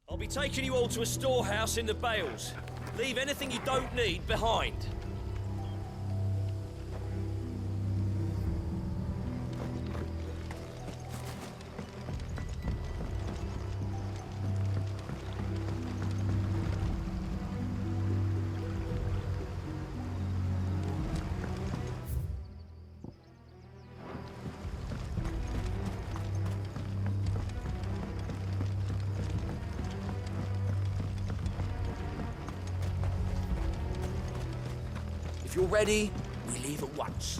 I'll be taking you all to a storehouse in the Bales. Leave anything you don't need behind. If you're ready, we leave at once.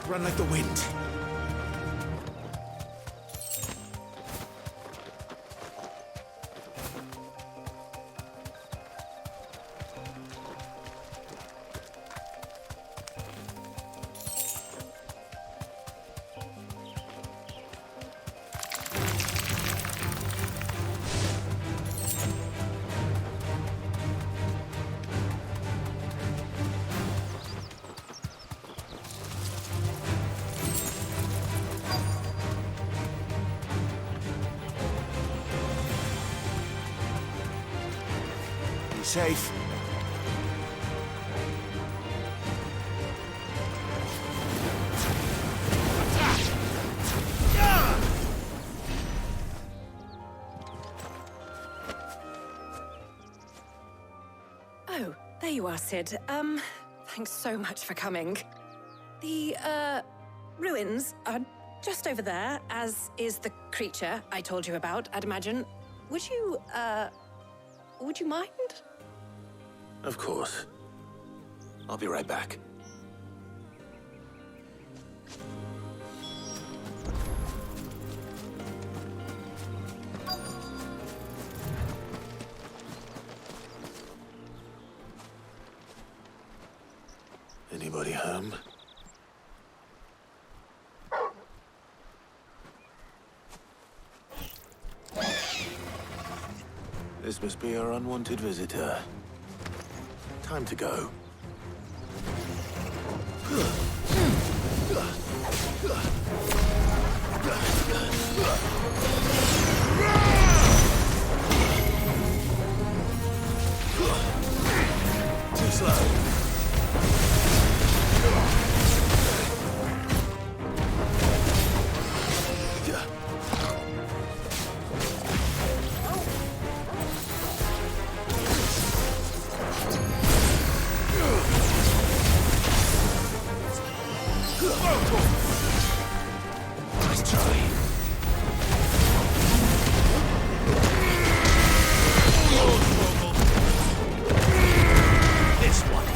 Run like the wind. Safe. Oh, there you are, Sid. Thanks so much for coming. The, ruins are just over there, as is the creature I told you about, I'd imagine. Would you mind? Of course. I'll be right back. Anybody home? This must be our unwanted visitor. Time to go. Too slow. Nice try. This one.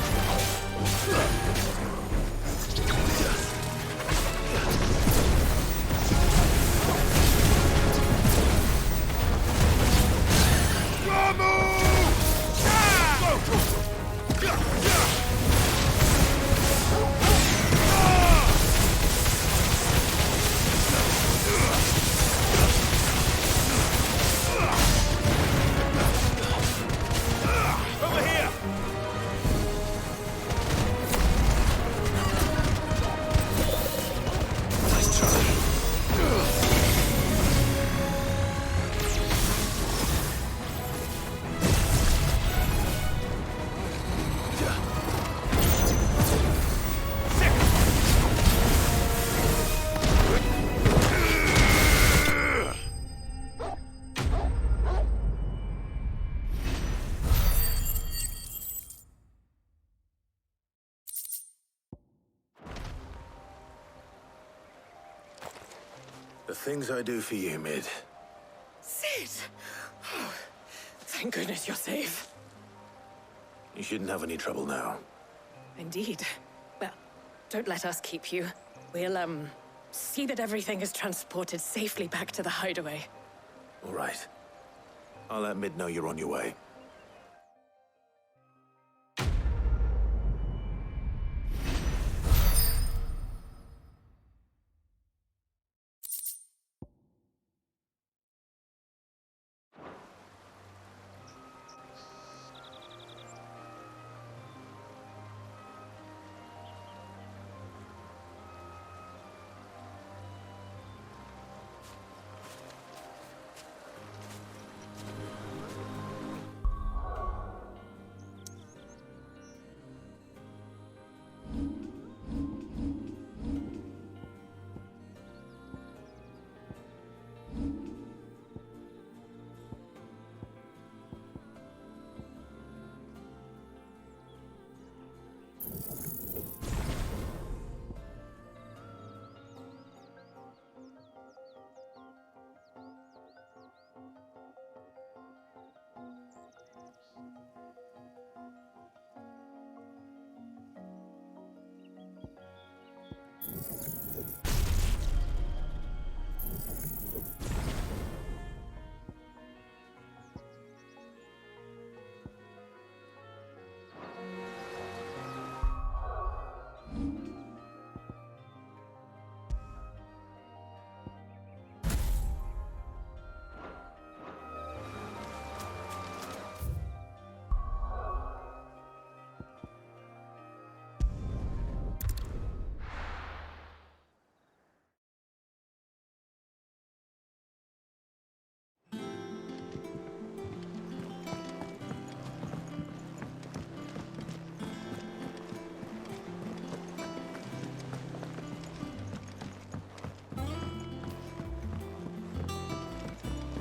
The things I do for you, Mid. Sid! Oh, thank goodness you're safe. You shouldn't have any trouble now. Indeed. Well, don't let us keep you. We'll, see that everything is transported safely back to the hideaway. All right. I'll let Mid know you're on your way.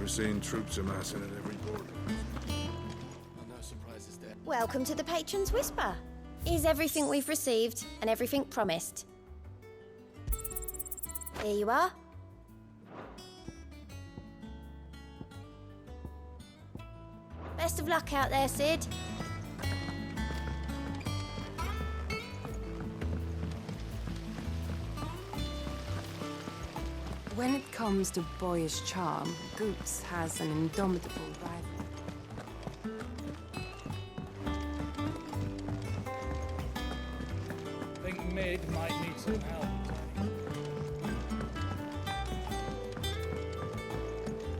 We're seeing troops amassing at every border. No surprises there. Welcome to the Patron's Whisper. Is everything we've received and everything promised? Here you are. Best of luck out there, Sid. When it comes to boyish charm, Goops has an indomitable rival. Think Mid might need some help.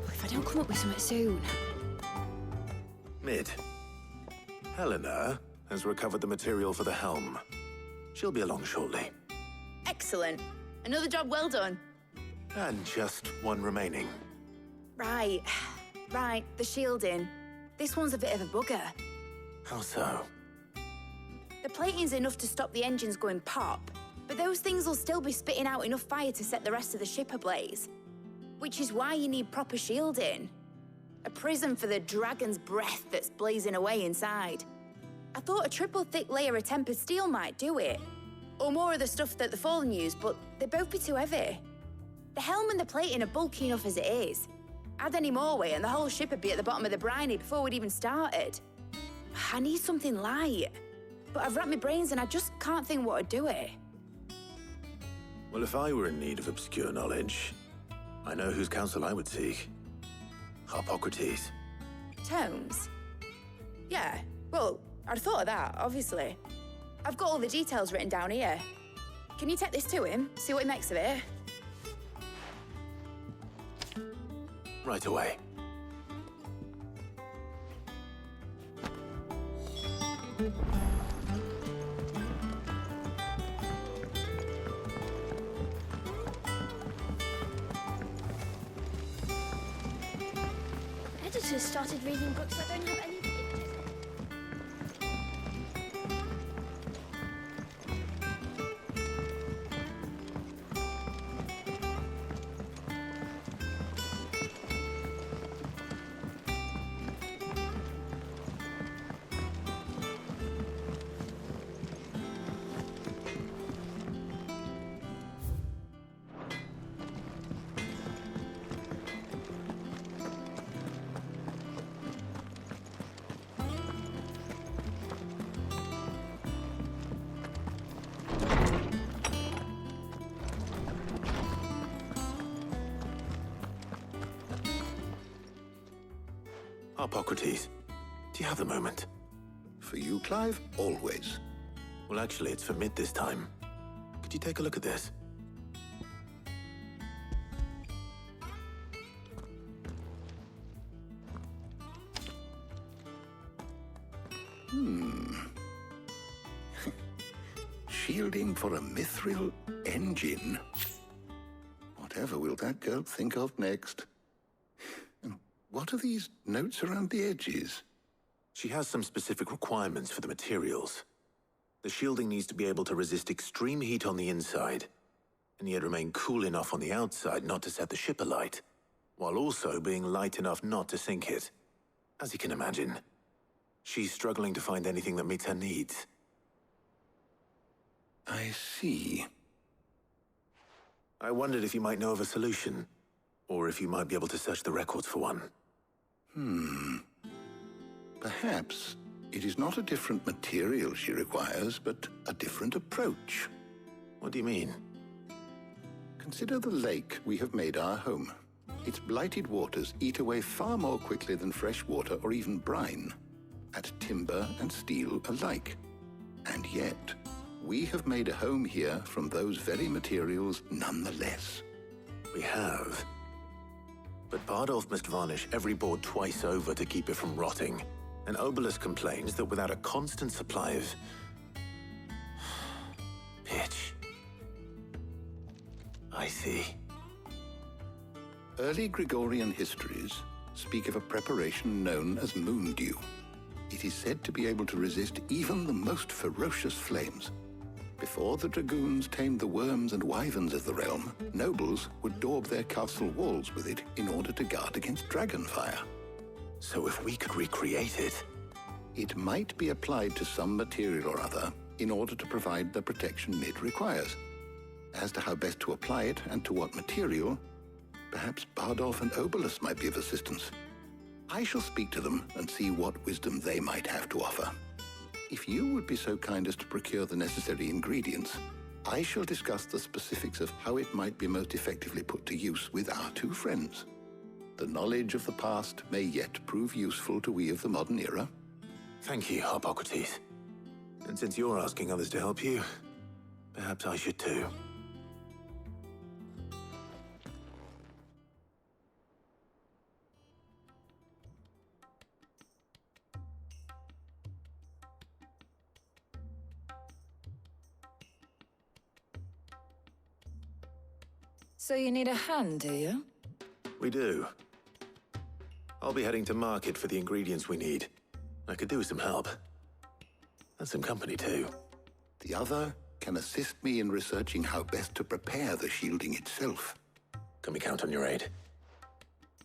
If I don't come up with something soon. Mid. Helena has recovered the material for the helm. She'll be along shortly. Excellent. Another job well done. And just one remaining. Right. Right, the shielding. This one's a bit of a bugger. How so? The plating's enough to stop the engines going pop, but those things will still be spitting out enough fire to set the rest of the ship ablaze. Which is why you need proper shielding. A prison for the dragon's breath that's blazing away inside. I thought a triple thick layer of tempered steel might do it. Or more of the stuff that the Fallen use, but they'd both be too heavy. The helm and the plating are bulky enough as it is. Add any more weight and the whole ship would be at the bottom of the briny before we'd even started. I need something light. But I've racked my brains and I just can't think what would do it. Well, if I were in need of obscure knowledge, I know whose counsel I would seek. Harpocrates. Tomes? Yeah, well, I'd thought of that, obviously. I've got all the details written down here. Can you take this to him, see what he makes of it? Right away. Editors started reading books that don't have any pictures in. Harpocrates, do you have the moment? For you, Clive, always. Well, actually, it's for mid this time. Could you take a look at this? Shielding for a mithril engine. Whatever will that girl think of next? And what are these notes around the edges? She has some specific requirements for the materials. The shielding needs to be able to resist extreme heat on the inside, and yet remain cool enough on the outside not to set the ship alight, while also being light enough not to sink it. As you can imagine, she's struggling to find anything that meets her needs. I see. I wondered if you might know of a solution, or if you might be able to search the records for one. Perhaps it is not a different material she requires, but a different approach. What do you mean? Consider the lake we have made our home. Its blighted waters eat away far more quickly than fresh water or even brine, at timber and steel alike. And yet, we have made a home here from those very materials nonetheless. We have. But Bardolph must varnish every board twice over to keep it from rotting. And Obelus complains that without a constant supply of pitch. I see. Early Gregorian histories speak of a preparation known as moon dew. It is said to be able to resist even the most ferocious flames. Before the dragoons tamed the worms and wyverns of the realm, nobles would daub their castle walls with it in order to guard against dragonfire. So if we could recreate it... It might be applied to some material or other in order to provide the protection Mid requires. As to how best to apply it and to what material, perhaps Bardolph and Obelus might be of assistance. I shall speak to them and see what wisdom they might have to offer. If you would be so kind as to procure the necessary ingredients, I shall discuss the specifics of how it might be most effectively put to use with our two friends. The knowledge of the past may yet prove useful to we of the modern era. Thank you, Harpocrates. And since you're asking others to help you, perhaps I should too. So you need a hand, do you? We do. I'll be heading to market for the ingredients we need. I could do with some help. And some company, too. The other can assist me in researching how best to prepare the shielding itself. Can we count on your aid?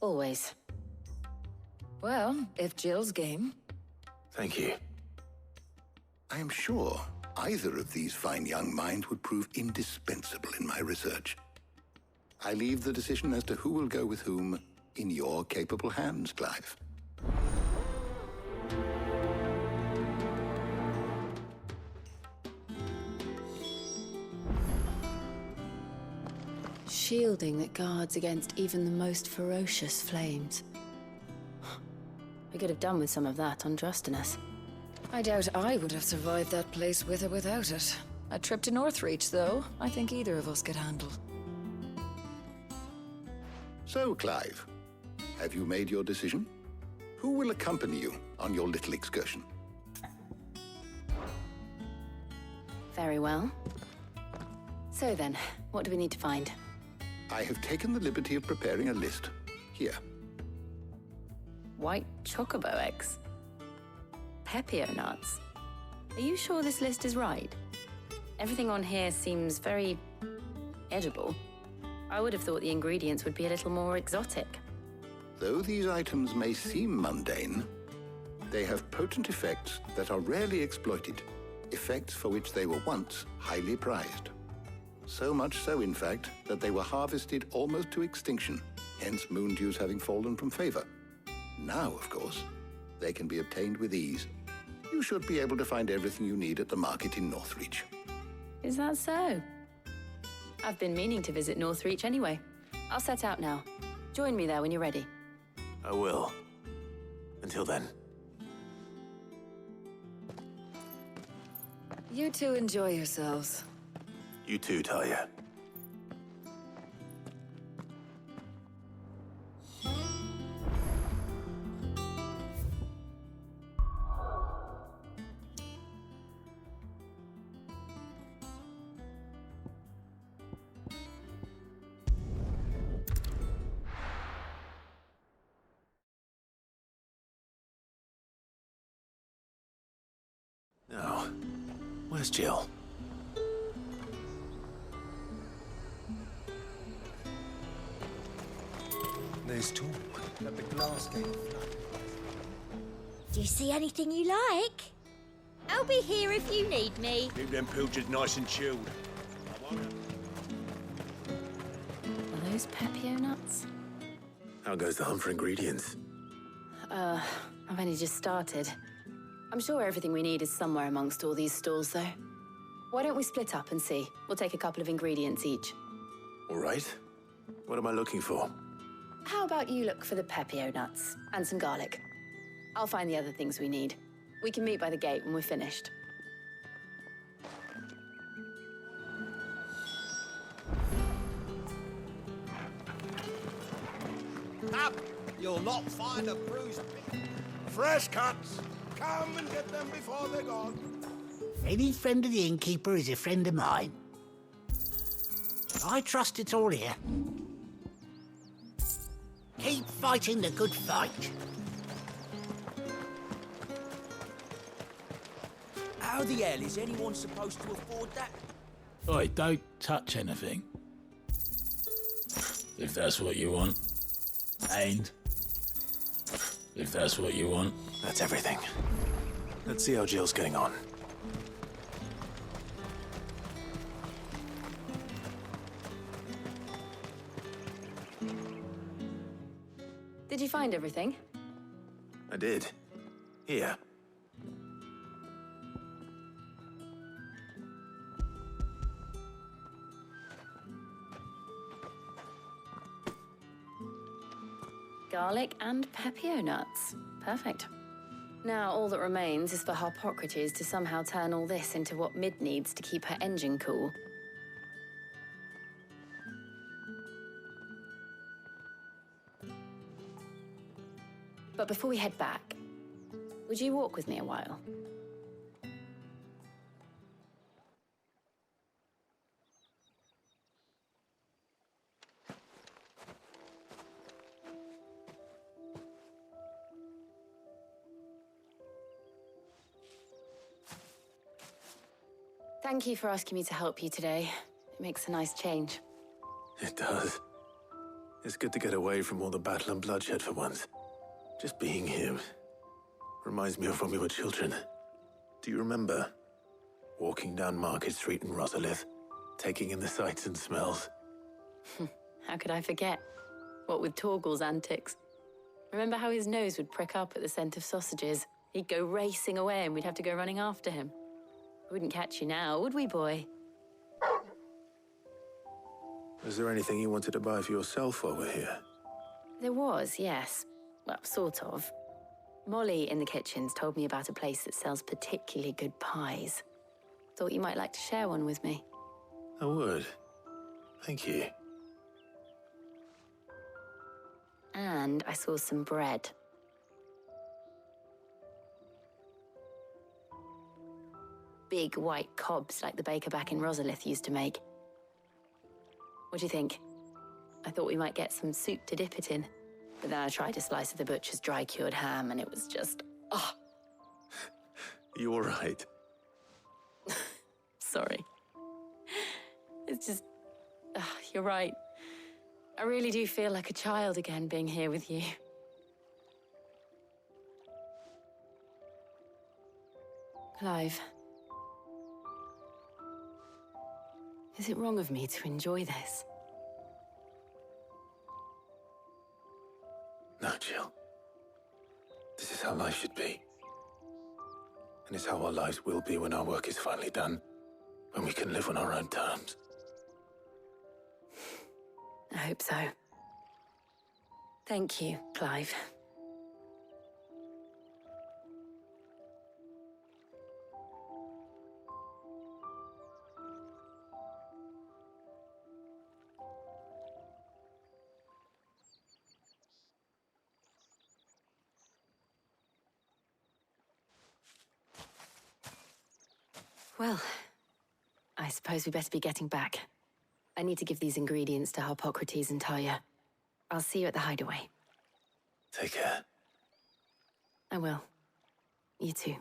Always. Well, if Jill's game. Thank you. I am sure either of these fine young minds would prove indispensable in my research. I leave the decision as to who will go with whom in your capable hands, Clive. Shielding that guards against even the most ferocious flames. We could have done with some of that on Drustinus. I doubt I would have survived that place with or without it. A trip to Northreach, though, I think either of us could handle. So, Clive, have you made your decision? Who will accompany you on your little excursion? Very well. So then, what do we need to find? I have taken the liberty of preparing a list. Here. White chocobo eggs. Pepio nuts. Are you sure this list is right? Everything on here seems very edible. I would have thought the ingredients would be a little more exotic. Though these items may seem mundane, they have potent effects that are rarely exploited, effects for which they were once highly prized. So much so, in fact, that they were harvested almost to extinction, hence moon dews having fallen from favor. Now, of course, they can be obtained with ease. You should be able to find everything you need at the market in Northreach. Is that so? I've been meaning to visit Northreach anyway. I'll set out now. Join me there when you're ready. I will. Until then. You two enjoy yourselves. You too, Talia. Now, where's Jill? There's talk that the glass gate flooded. Do you see anything you like? I'll be here if you need me. Keep them pilchards nice and chilled. Are those Pepio nuts? How goes the hunt for ingredients? I've only just started. I'm sure everything we need is somewhere amongst all these stalls, though. Why don't we split up and see? We'll take a couple of ingredients each. All right. What am I looking for? How about you look for the Pepio nuts and some garlic? I'll find the other things we need. We can meet by the gate when we're finished. Up! You'll not find a bruised pig. Fresh cuts. Come and get them before they're gone. Any friend of the innkeeper is a friend of mine. I trust it's all here. Keep fighting the good fight. How the hell is anyone supposed to afford that? Oi, don't touch anything. If that's what you want. And if that's what you want. That's everything. Let's see how Jill's getting on. Did you find everything? I did. Here. Garlic and Pepio nuts. Perfect. Now, all that remains is for Harpocrates to somehow turn all this into what Mid needs to keep her engine cool. But before we head back, would you walk with me a while? Thank you for asking me to help you today. It makes a nice change. It does. It's good to get away from all the battle and bloodshed for once. Just being here reminds me of when we were children. Do you remember? Walking down Market Street in Rosalith, taking in the sights and smells. How could I forget? What with Torgal's antics. Remember how his nose would prick up at the scent of sausages? He'd go racing away and we'd have to go running after him. We wouldn't catch you now, would we, boy? Was there anything you wanted to buy for yourself while we're here? There was, yes. Well, sort of. Molly in the kitchens told me about a place that sells particularly good pies. Thought you might like to share one with me. I would. Thank you. And I saw some bread. Big white cobs like the baker back in Rosalith used to make. What do you think? I thought we might get some soup to dip it in. But then I tried a slice of the butcher's dry-cured ham and it was just, oh. You all right? Sorry. It's just, you're right. I really do feel like a child again being here with you. Clive. Is it wrong of me to enjoy this? No, Jill. This is how life should be. And it's how our lives will be when our work is finally done. When we can live on our own terms. I hope so. Thank you, Clive. Well, I suppose we better be getting back. I need to give these ingredients to Harpocrates and Talia. I'll see you at the hideaway. Take care. I will. You too.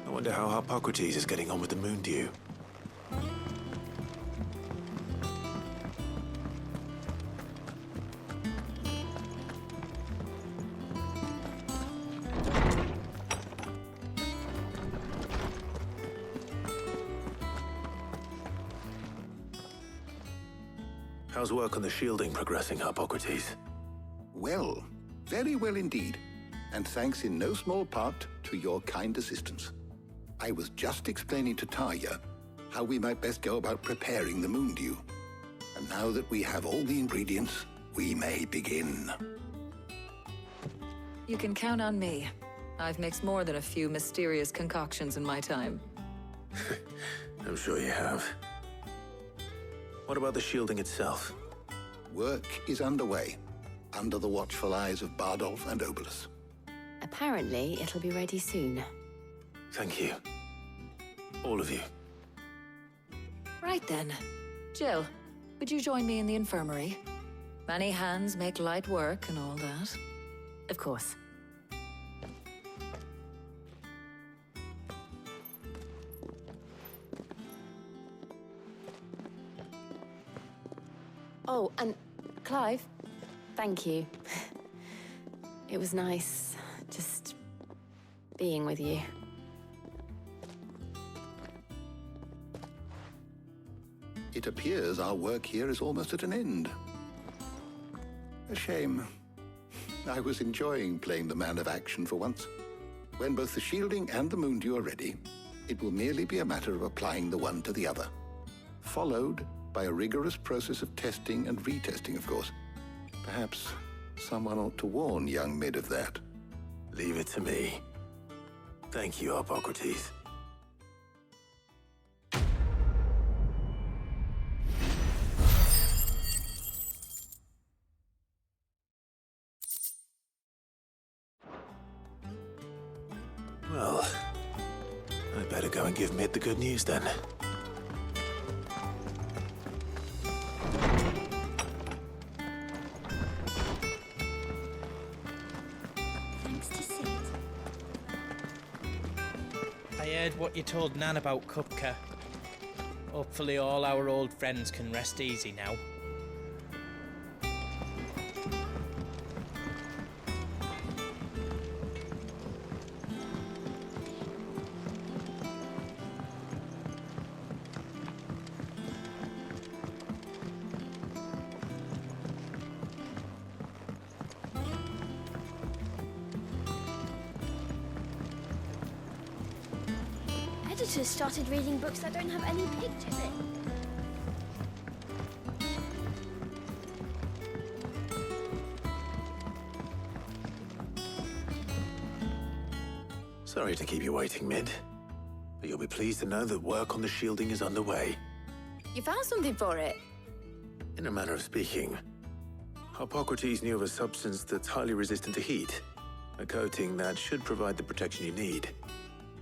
I wonder how Harpocrates is getting on with the moon dew. How's work on the shielding progressing, Harpocrates? Well, very well indeed. And thanks in no small part to your kind assistance. I was just explaining to Talia how we might best go about preparing the moon dew. And now that we have all the ingredients, we may begin. You can count on me. I've mixed more than a few mysterious concoctions in my time. I'm sure you have. What about the shielding itself? Work is underway, under the watchful eyes of Bardolph and Obolus. Apparently, it'll be ready soon. Thank you. All of you. Right then. Jill, would you join me in the infirmary? Many hands make light work and all that. Of course. Oh, and Clive, thank you. It was nice, just being with you. It appears our work here is almost at an end. A shame. I was enjoying playing the man of action for once. When both the shielding and the moon dew are ready, it will merely be a matter of applying the one to the other. Followed by a rigorous process of testing and retesting, of course. Perhaps someone ought to warn young Mid of that. Leave it to me. Thank you, Harpocrates. Well, I'd better go and give Mid the good news then. Thanks to Sid. I heard what you told Nan about Kupka. Hopefully all our old friends can rest easy now. Editors started reading books that don't have any pictures in. Sorry to keep you waiting, Mid. But you'll be pleased to know that work on the shielding is underway. You found something for it? In a manner of speaking, Harpocrates knew of a substance that's highly resistant to heat. A coating that should provide the protection you need.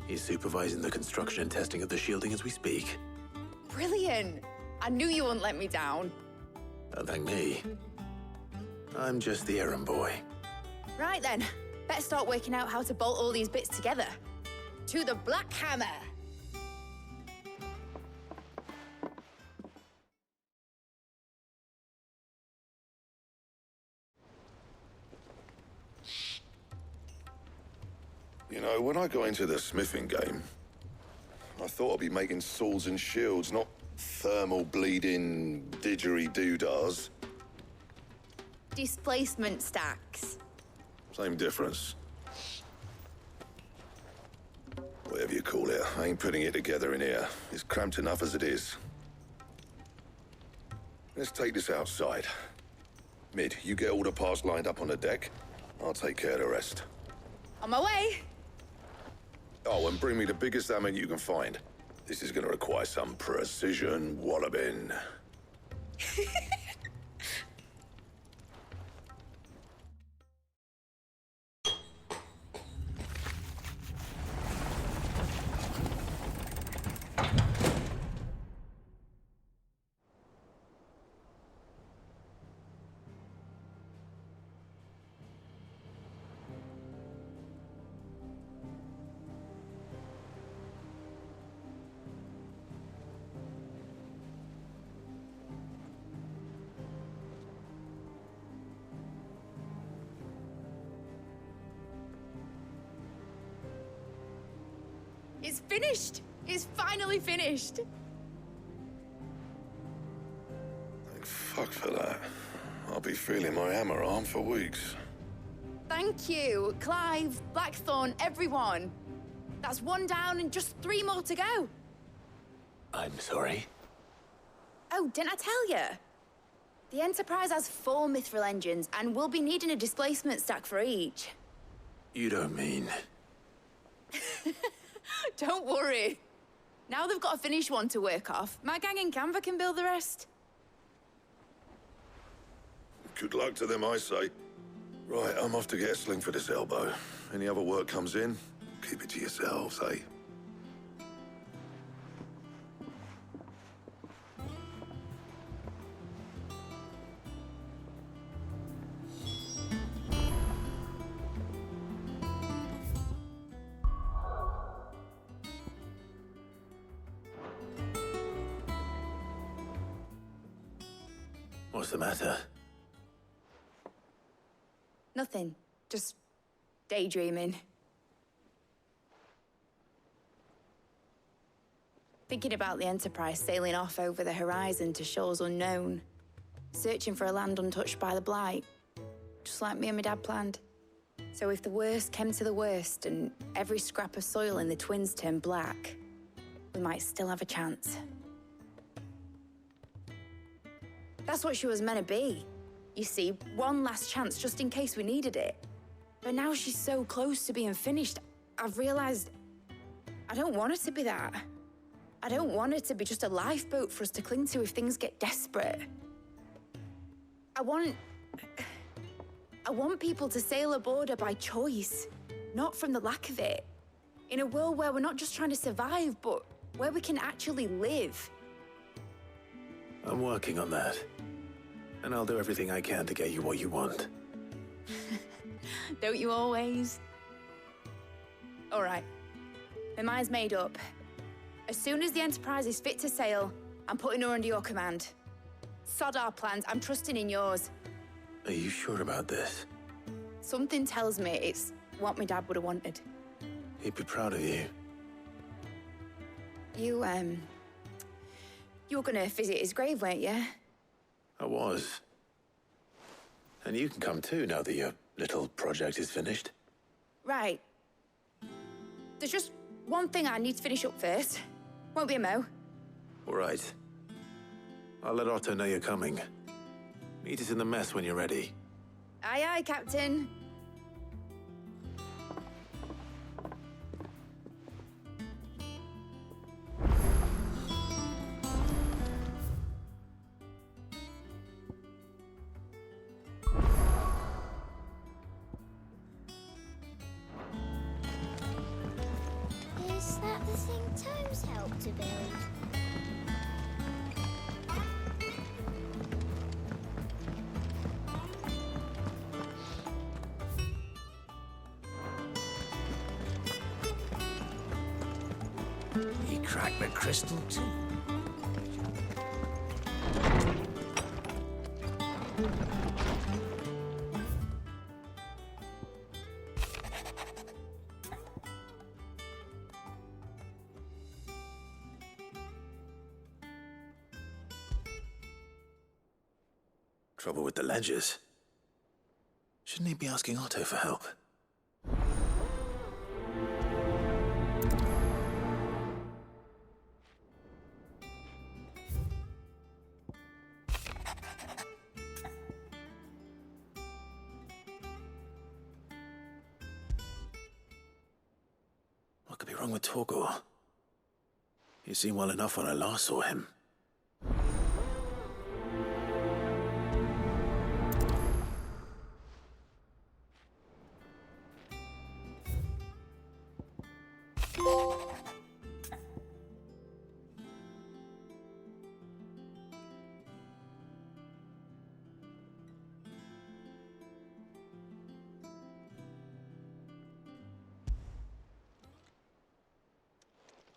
He's supervising the construction and testing of the shielding as we speak. Brilliant! I knew you wouldn't let me down. Don't thank me. I'm just the errand boy. Right then, better start working out how to bolt all these bits together. To the Black Hammer! You know, when I got into the smithing game, I thought I'd be making swords and shields, not thermal bleeding didgeridoo-dahs. Displacement stacks. Same difference. Whatever you call it, I ain't putting it together in here. It's cramped enough as it is. Let's take this outside. Mid, you get all the parts lined up on the deck. I'll take care of the rest. On my way. Oh, and bring me the biggest hammer you can find. This is gonna require some precision walloping. It's finished! It's finally finished! Thank fuck for that. I'll be feeling my hammer arm for weeks. Thank you, Clive, Blackthorn, everyone. That's one down and just 3 more to go. I'm sorry. Oh, didn't I tell you? The Enterprise has 4 mithril engines, and we'll be needing a displacement stack for each. You don't mean... Don't worry. Now they've got a finished one to work off, my gang in Canva can build the rest. Good luck to them, I say. Right, I'm off to get a sling for this elbow. Any other work comes in, keep it to yourselves, eh? What's the matter? Nothing. Just daydreaming. Thinking about the Enterprise sailing off over the horizon to shores unknown. Searching for a land untouched by the Blight. Just like me and my dad planned. So if the worst came to the worst and every scrap of soil in the Twins turned black, we might still have a chance. That's what she was meant to be. You see, one last chance just in case we needed it. But now she's so close to being finished, I've realized I don't want it to be that. I don't want it to be just a lifeboat for us to cling to if things get desperate. I want people to sail aboard her by choice, not from the lack of it. In a world where we're not just trying to survive, but where we can actually live. I'm working on that. And I'll do everything I can to get you what you want. Don't you always? All right. My mind's made up. As soon as the Enterprise is fit to sail, I'm putting her under your command. Sod our plans, I'm trusting in yours. Are you sure about this? Something tells me it's what my dad would have wanted. He'd be proud of you. You were gonna visit his grave, weren't you? I was. And you can come too now that your little project is finished. Right. There's just one thing I need to finish up first. Won't be a mo. All right. I'll let Otto know you're coming. Meet us in the mess when you're ready. Aye, aye, Captain. Is that the thing Tomes helped to build? He cracked the crystal too. Trouble with the ledgers. Shouldn't he be asking Otto for help? What could be wrong with Torgor? He seemed well enough when I last saw him.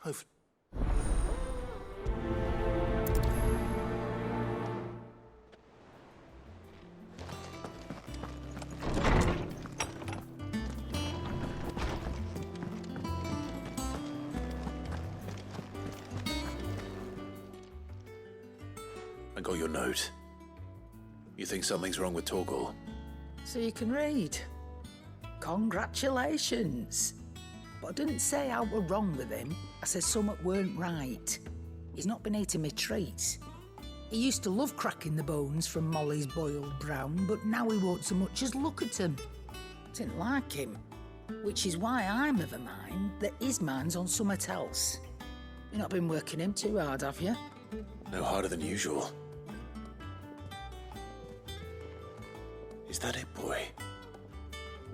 I've... I got your note. You think something's wrong with Torgor? So you can read. Congratulations. But I didn't say I were wrong with him. I said something weren't right. He's not been eating me treats. He used to love cracking the bones from Molly's boiled brown, but now he won't so much as look at them. Didn't like him. Which is why I'm of a mind that his mind's on something else. You've not been working him too hard, have you? No harder than usual. Is that it, boy?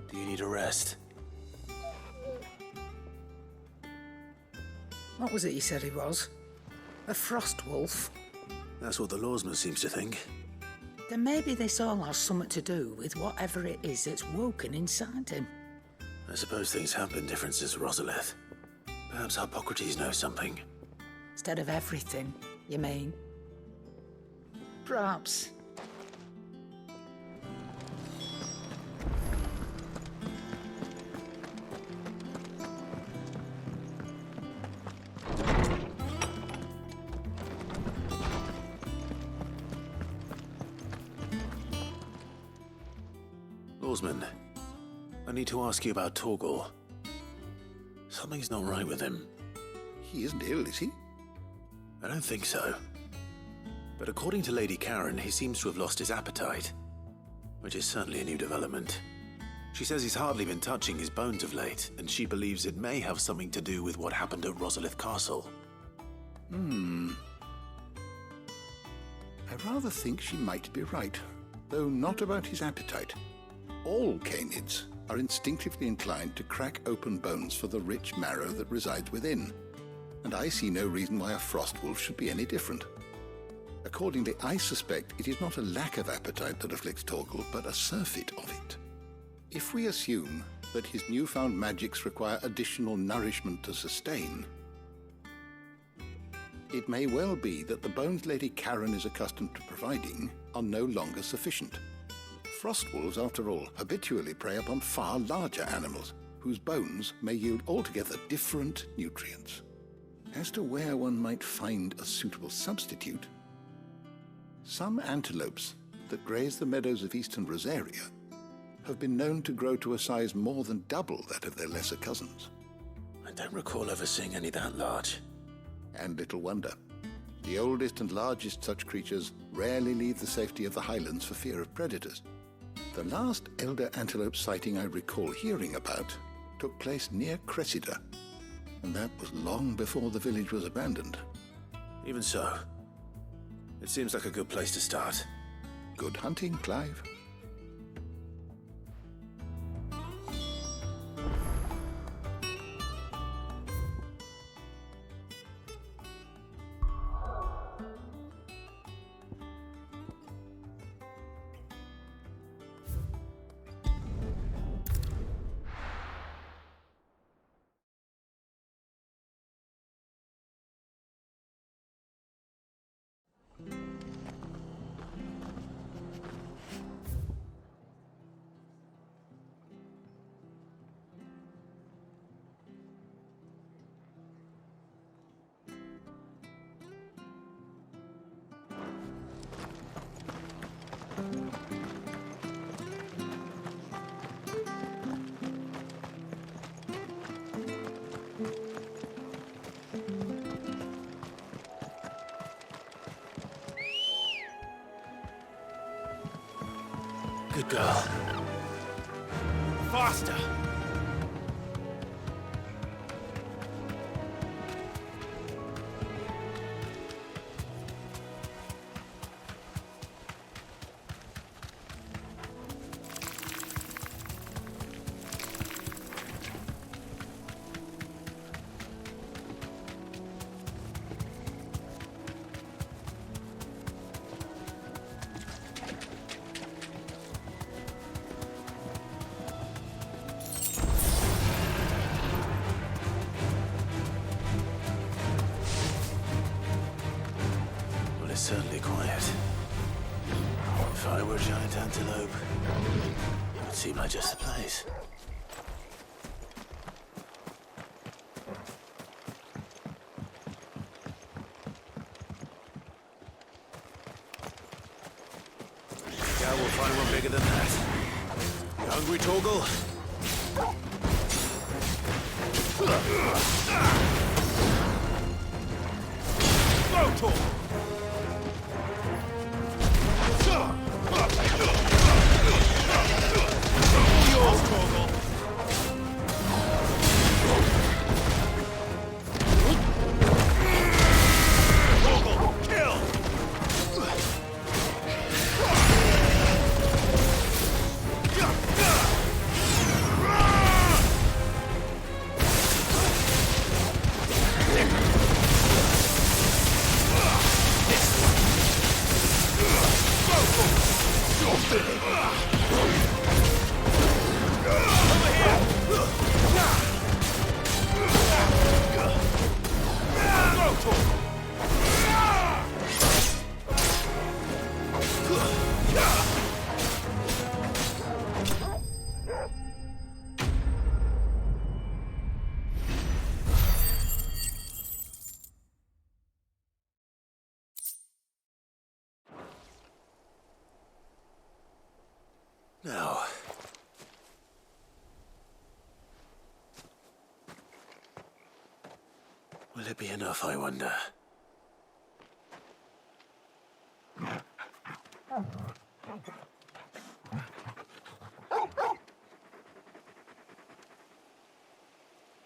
Do you need a rest? What was it he said he was? A frost wolf? That's what the lawsman seems to think. Then maybe this all has something to do with whatever it is that's woken inside him. I suppose things have been different since Rosalith. Perhaps Hippocrates knows something. Instead of everything, you mean? Perhaps. Lawsman, I need to ask you about Torgor. Something's not right with him. He isn't ill, is he? I don't think so. But according to Lady Karen, he seems to have lost his appetite, which is certainly a new development. She says he's hardly been touching his bones of late, and she believes it may have something to do with what happened at Rosalith Castle. I rather think she might be right, though not about his appetite. All canids are instinctively inclined to crack open bones for the rich marrow that resides within, and I see no reason why a frost wolf should be any different. Accordingly, I suspect it is not a lack of appetite that afflicts Torgor, but a surfeit of it. If we assume that his newfound magics require additional nourishment to sustain, it may well be that the bones Lady Karen is accustomed to providing are no longer sufficient. Frost wolves, after all, habitually prey upon far larger animals, whose bones may yield altogether different nutrients. As to where one might find a suitable substitute, some antelopes that graze the meadows of eastern Rosaria have been known to grow to a size more than double that of their lesser cousins. I don't recall ever seeing any that large. And little wonder. The oldest and largest such creatures rarely leave the safety of the highlands for fear of predators. The last elder antelope sighting I recall hearing about took place near Cressida, and that was long before the village was abandoned. Even so, it seems like a good place to start. Good hunting, Clive. Good girl. Faster! Well, it's certainly quiet. If I were a giant antelope, it would seem like just a place. Yeah, we'll find one bigger than that. You hungry, Torgal? Go, Torgal! All yours, Torgal! Torgal, kill! Now. Will it be enough, I wonder?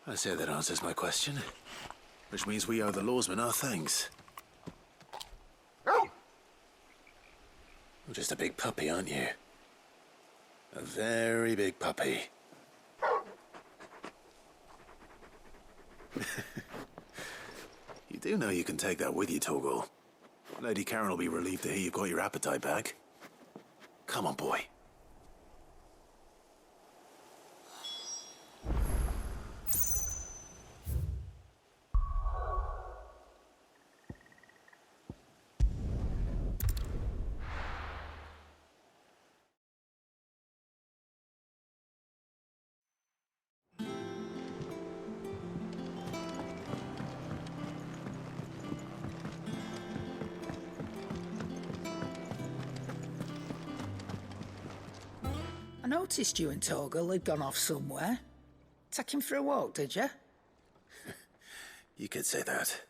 I say that answers my question. Which means we owe the lawsman our thanks. You're just a big puppy, aren't you? A very big puppy. You do know you can take that with you, Torgal. Lady Karen will be relieved to hear you've got your appetite back. Come on, boy. I noticed you and Torgal had gone off somewhere. Take him for a walk, did you? You could say that.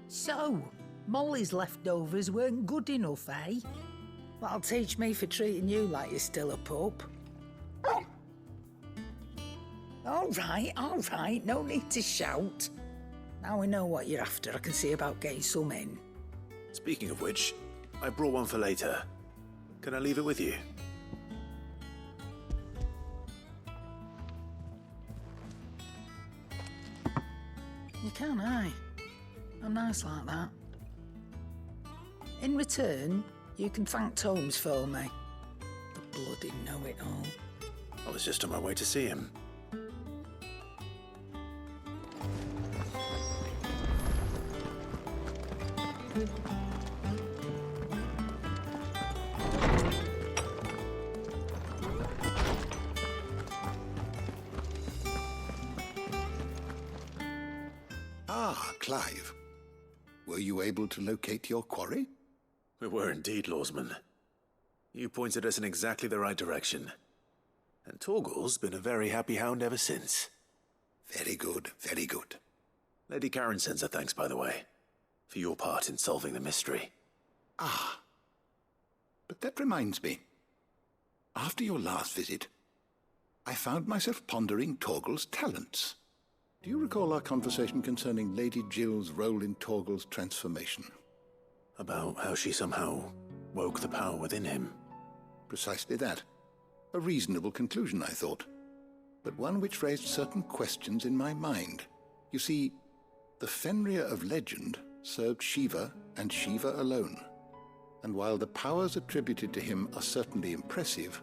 So, Molly's leftovers weren't good enough, eh? That'll teach me for treating you like you're still a pup. All right, no need to shout. Now we know what you're after, I can see about getting some in. Speaking of which, I brought one for later. Can I leave it with you? You can, aye. I'm nice like that. In return, you can thank Tomes for me. The bloody know-it-all. I was just on my way to see him. Ah, Clive. Were you able to locate your quarry? We were indeed, lawsman. You pointed us in exactly the right direction. And Torgal's been a very happy hound ever since. Very good, very good. Lady Karen sends her thanks, by the way, for your part in solving the mystery. Ah. But that reminds me. After your last visit, I found myself pondering Torgal's talents. Do you recall our conversation concerning Lady Jill's role in Torgal's transformation? About how she somehow woke the power within him. Precisely that. A reasonable conclusion, I thought, but one which raised certain questions in my mind. You see, the Fenrir of legend served Shiva and Shiva alone, and while the powers attributed to him are certainly impressive,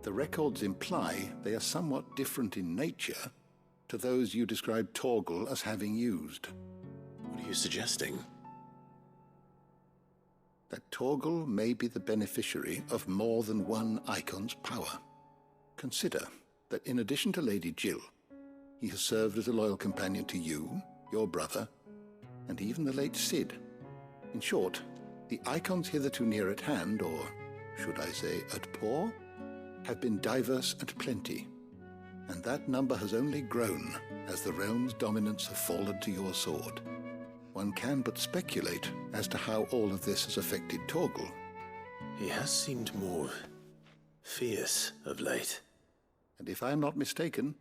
the records imply they are somewhat different in nature to those you described Torgal as having used. What are you suggesting? That Torgal may be the beneficiary of more than one icon's power. Consider that in addition to Lady Jill, he has served as a loyal companion to you, your brother, and even the late Cid. In short, the icons hitherto near at hand, or should I say at paw, have been diverse and plenty, and that number has only grown as the realm's dominance have fallen to your sword. One can but speculate as to how all of this has affected Torgal. He has seemed more fierce of late. And if I am not mistaken,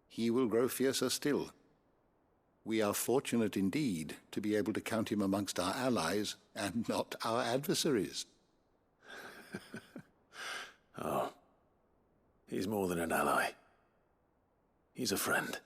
he will grow fiercer still. We are fortunate indeed to be able to count him amongst our allies and not our adversaries. Oh, he's more than an ally. He's a friend.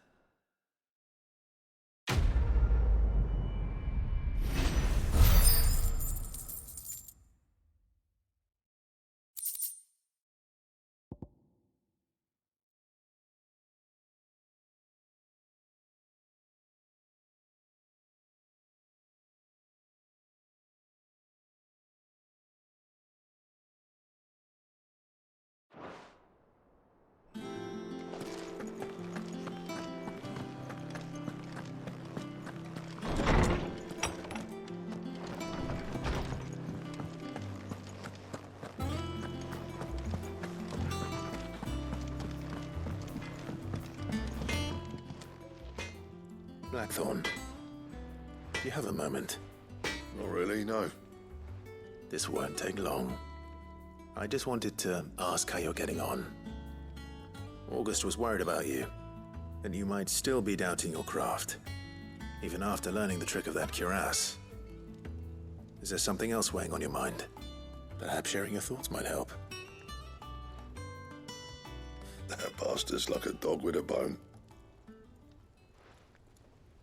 Blackthorn, do you have a moment? Not really, no. This won't take long. I just wanted to ask how you're getting on. August was worried about you, and you might still be doubting your craft, even after learning the trick of that cuirass. Is there something else weighing on your mind? Perhaps sharing your thoughts might help. That bastard's like a dog with a bone.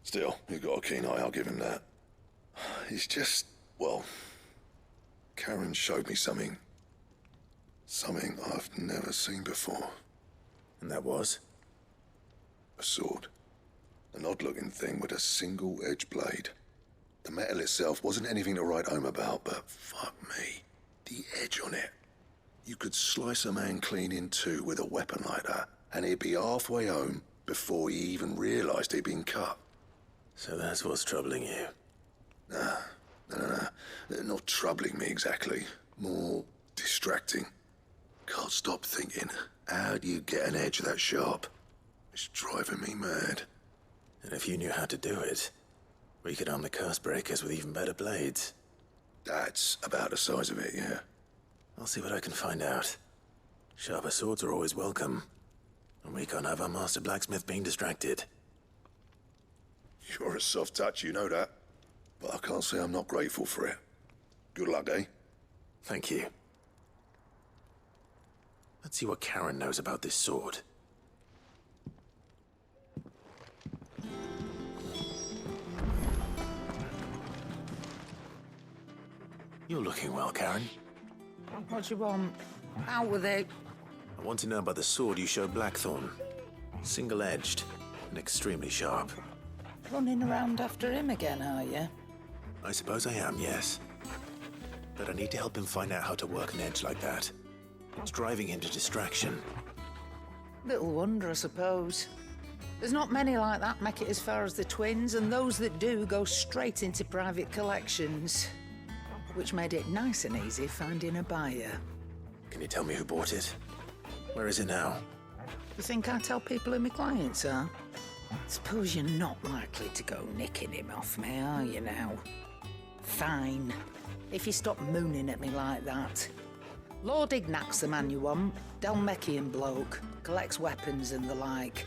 Still, you've got a keen eye, I'll give him that. He's just, well, Karen showed me something I've never seen before. And that was? A sword. An odd-looking thing with a single-edged blade. The metal itself wasn't anything to write home about, but fuck me, the edge on it. You could slice a man clean in two with a weapon like that, and he'd be halfway home before he even realised he'd been cut. So that's what's troubling you? Nah. Not troubling me exactly. More distracting. Can't stop thinking, how do you get an edge that sharp? It's driving me mad. And if you knew how to do it, we could arm the curse breakers with even better blades. That's about the size of it, yeah. I'll see what I can find out. Sharper swords are always welcome. And we can't have our master blacksmith being distracted. You're a soft touch, you know that. But I can't say I'm not grateful for it. Good luck, eh? Thank you. Let's see what Karen knows about this sword. You're looking well, Karen. What do you want? Out with it. I want to know about the sword you showed Blackthorn. Single-edged and extremely sharp. Running around after him again, are you? I suppose I am, yes. But I need to help him find out how to work an edge like that. It's driving him to distraction. Little wonder, I suppose. There's not many like that make it as far as the twins, and those that do go straight into private collections. Which made it nice and easy finding a buyer. Can you tell me who bought it? Where is it now? You think I tell people who my clients are? Suppose you're not likely to go nicking him off me, are you now? Fine. If you stop mooning at me like that. Lord Ignac's the man you want. Dalmecian bloke. Collects weapons and the like.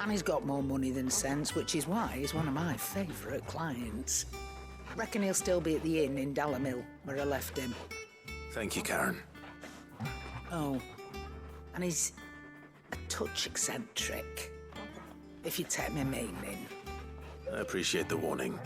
And he's got more money than sense, which is why he's one of my favourite clients. Reckon he'll still be at the inn in Dalamil, where I left him. Thank you, Karen. Oh, and he's a touch eccentric, if you take my meaning. I appreciate the warning.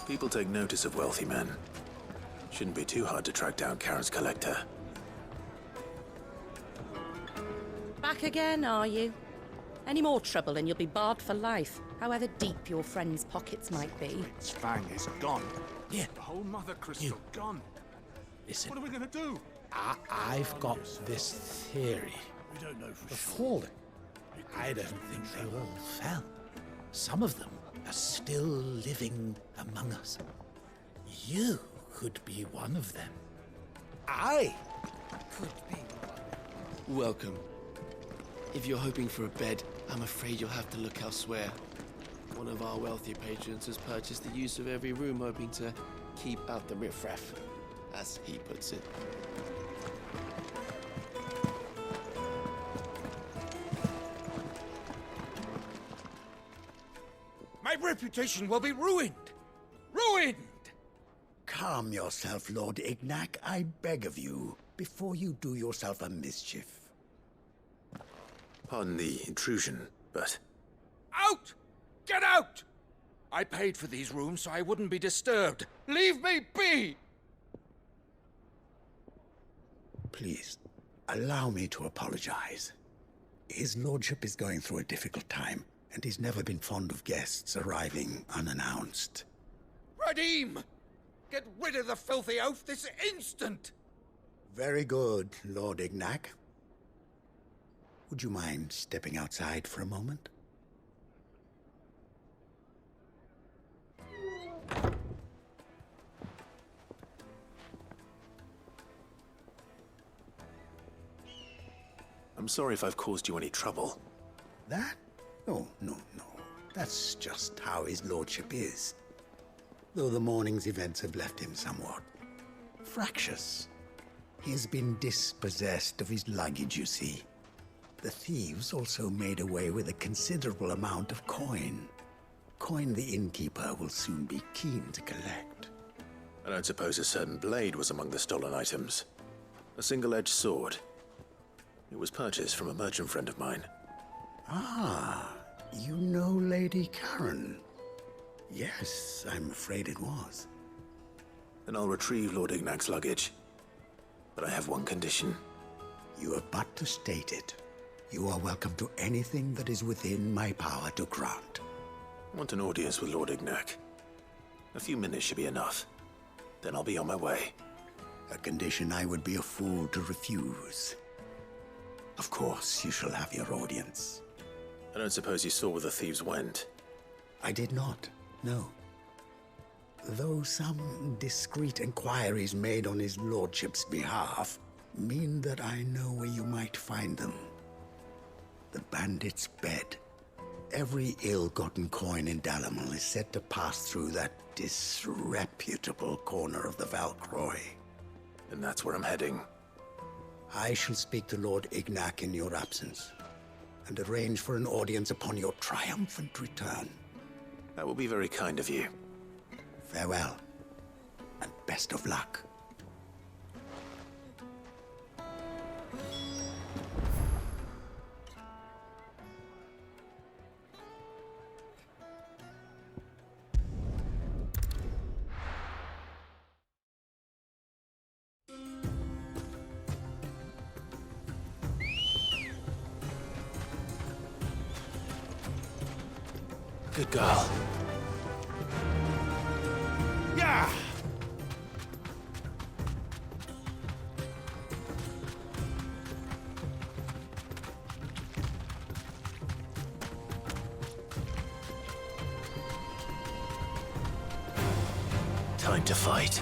People take notice of wealthy men. Shouldn't be too hard to track down Karen's collector. Back again, are you? Any more trouble and you'll be barred for life, however deep your friend's pockets might be. Its fang is gone. Yeah. The whole mother crystal gone. Listen. What are we gonna do? I've got this theory. We don't know for The sure. fallen. I don't think they all fell. Some of them are still living among us. You could be one of them. I could be one. Welcome. If you're hoping for a bed, I'm afraid you'll have to look elsewhere. One of our wealthy patrons has purchased the use of every room, hoping to keep out the riffraff, as he puts it. My reputation will be ruined! Ruined! Calm yourself, Lord Ignac, I beg of you, before you do yourself a mischief. Pardon the intrusion, but... Out! Get out! I paid for these rooms so I wouldn't be disturbed. Leave me be! Please, allow me to apologize. His lordship is going through a difficult time, and he's never been fond of guests arriving unannounced. Radim! Get rid of the filthy oaf this instant! Very good, Lord Ignac. Would you mind stepping outside for a moment? I'm sorry if I've caused you any trouble. That? Oh, no. That's just how his lordship is. Though the morning's events have left him somewhat fractious. He has been dispossessed of his luggage, you see. The thieves also made away with a considerable amount of coin. Coin the innkeeper will soon be keen to collect. I don't suppose a certain blade was among the stolen items. A single-edged sword. It was purchased from a merchant friend of mine. Ah, you know Lady Karen. Yes, I'm afraid it was. Then I'll retrieve Lord Ignac's luggage. But I have one condition. You have but to state it. You are welcome to anything that is within my power to grant. I want an audience with Lord Ignac. A few minutes should be enough. Then I'll be on my way. A condition I would be a fool to refuse. Of course, you shall have your audience. I don't suppose you saw where the thieves went. I did not, no. Though some discreet inquiries made on his lordship's behalf mean that I know where you might find them. The bandit's bed. Every ill-gotten coin in Dalamil is said to pass through that disreputable corner of the Valcroy. And that's where I'm heading. I shall speak to Lord Ignac in your absence, and arrange for an audience upon your triumphant return. That will be very kind of you. Farewell, and best of luck. Good girl. Yeah! Time to fight.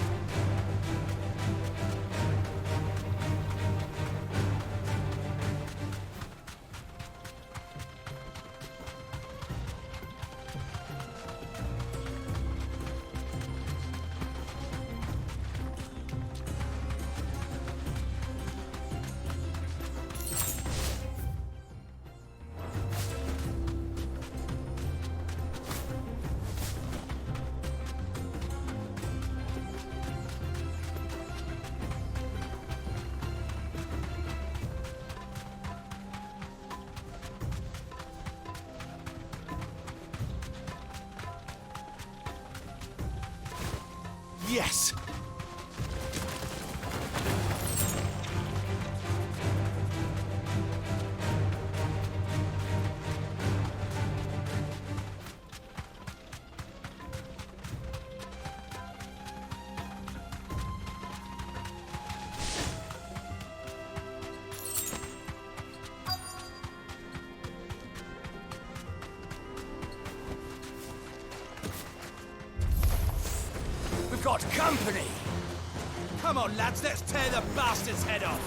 Yes! Got company! Come on, lads, let's tear the bastard's head off!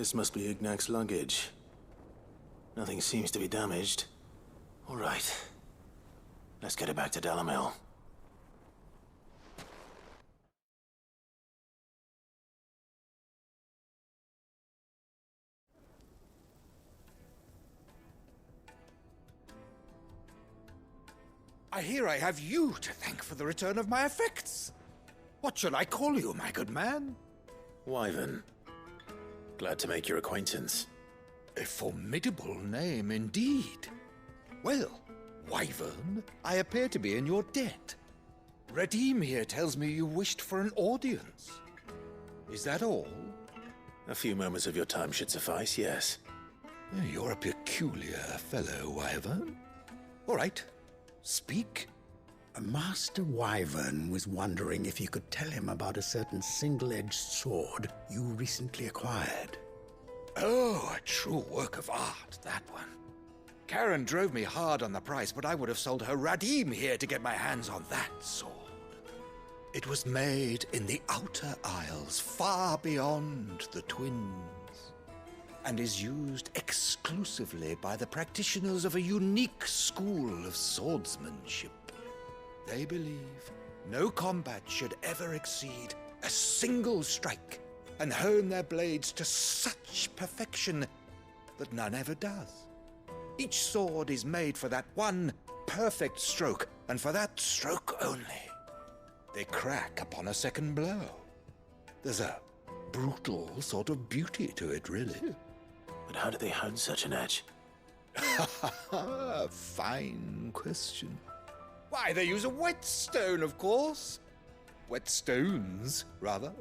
This must be Ignac's luggage. Nothing seems to be damaged. All right. Let's get it back to Dalamel. I hear I have you to thank for the return of my effects. What shall I call you, my good man? Wyvern. Glad to make your acquaintance. A formidable name indeed. Well, Wyvern, I appear to be in your debt. Redeem here tells me you wished for an audience. Is that all? A few moments of your time should suffice, yes. You're a peculiar fellow, Wyvern. All right, speak. Master Wyvern was wondering if you could tell him about a certain single-edged sword you recently acquired. Oh, a true work of art, that one. Karen drove me hard on the price, but I would have sold her Radim here to get my hands on that sword. It was made in the Outer Isles, far beyond the Twins, and is used exclusively by the practitioners of a unique school of swordsmanship. They believe no combat should ever exceed a single strike, and hone their blades to such perfection that none ever does. Each sword is made for that one perfect stroke, and for that stroke only. They crack upon a second blow. There's a brutal sort of beauty to it, really. But how do they hone such an edge? Fine question. Why, they use a whetstone, of course. Whetstones, rather.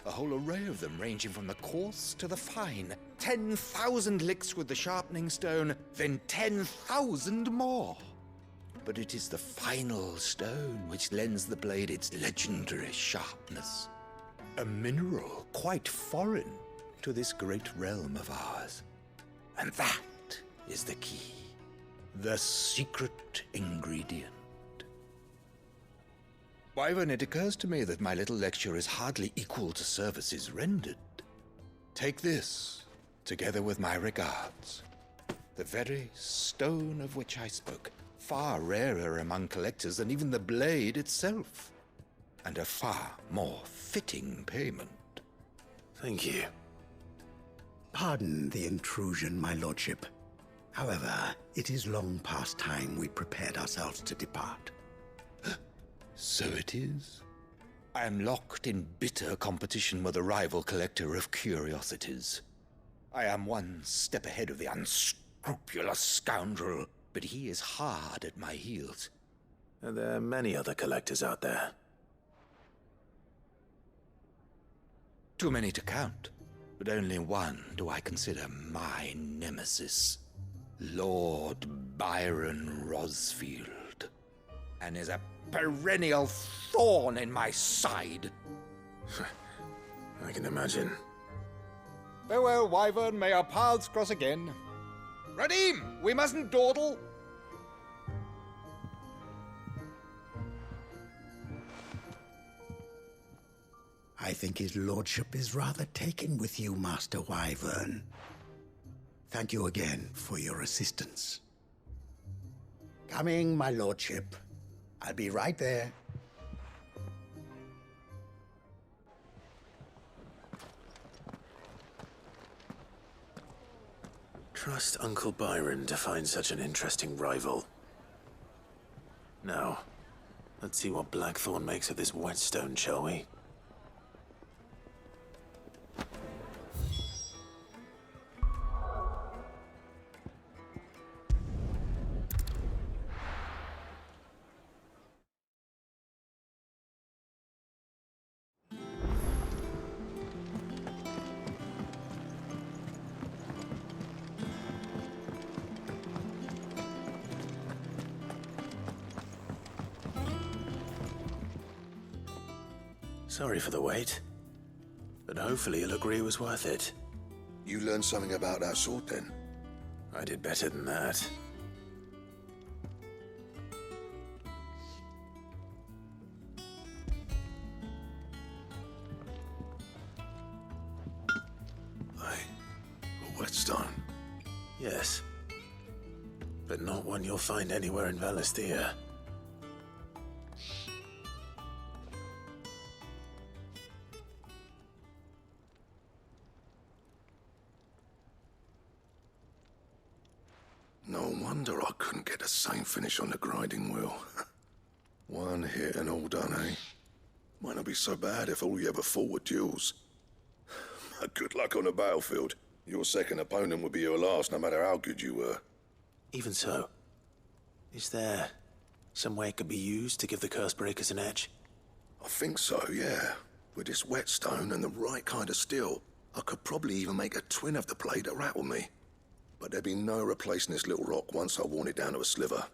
A whole array of them, ranging from the coarse to the fine. 10,000 licks with the sharpening stone, then 10,000 more. But it is the final stone which lends the blade its legendary sharpness. A mineral quite foreign to this great realm of ours. And that is the key. The secret ingredient. Wyvern, it occurs to me that my little lecture is hardly equal to services rendered. Take this, together with my regards. The very stone of which I spoke, far rarer among collectors than even the blade itself, and a far more fitting payment. Thank you. Pardon the intrusion, my lordship. However, it is long past time we prepared ourselves to depart. So it is. I am locked in bitter competition with a rival collector of curiosities. I am one step ahead of the unscrupulous scoundrel, but he is hard at my heels. Are there many other collectors out there? Too many to count, but only one do I consider my nemesis. Lord Byron Rosfield, and is a perennial thorn in my side. I can imagine. Farewell, Wyvern. May our paths cross again. Radim, we mustn't dawdle. I think his lordship is rather taken with you, Master Wyvern. Thank you again for your assistance. Coming, my lordship. I'll be right there. Trust Uncle Byron to find such an interesting rival. Now, let's see what Blackthorn makes of this whetstone, shall we? Sorry for the wait, but hopefully you'll agree it was worth it. You learned something about that sword, then? I did better than that. A whetstone? Yes, but not one you'll find anywhere in Valisthea. No wonder I couldn't get the same finish on the grinding wheel. One hit and all done, eh? Might not be so bad if all you ever fought were duels. Good luck on the battlefield. Your second opponent would be your last, no matter how good you were. Even so, is there some way it could be used to give the Cursebreakers an edge? I think so, yeah. With this whetstone and the right kind of steel, I could probably even make a twin of the blade that rattled me. But there'd be no replacing this little rock once I worn it down to a sliver.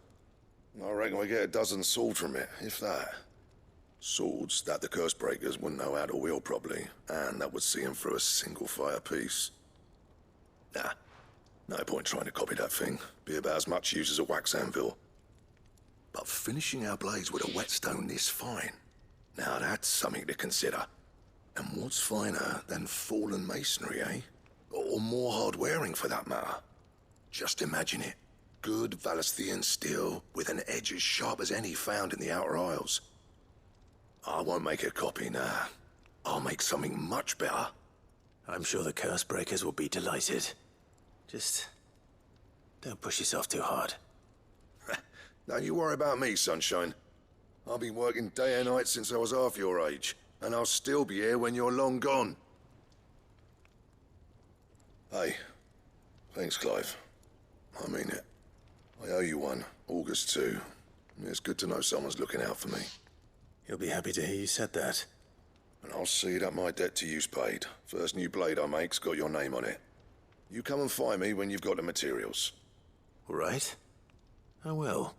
I reckon we get a dozen swords from it, if that. Swords that the curse breakers wouldn't know how to wield properly, and that would see them through a single fire piece. Nah, no point trying to copy that thing. Be about as much use as a wax anvil. But finishing our blades with a whetstone this fine, now that's something to consider. And what's finer than fallen masonry, eh? Or more hard-wearing, for that matter. Just imagine it. Good Valisthian steel with an edge as sharp as any found in the Outer Isles. I won't make a copy, nah. I'll make something much better. I'm sure the curse breakers will be delighted. Just don't push yourself too hard. Don't you worry about me, Sunshine. I've been working day and night since I was half your age, and I'll still be here when you're long gone. Hey, thanks, Clive. I mean it. I owe you one, August too. It's good to know someone's looking out for me. He'll be happy to hear you said that. And I'll see that my debt to you's paid. First new blade I make's got your name on it. You come and find me when you've got the materials. All right. I will.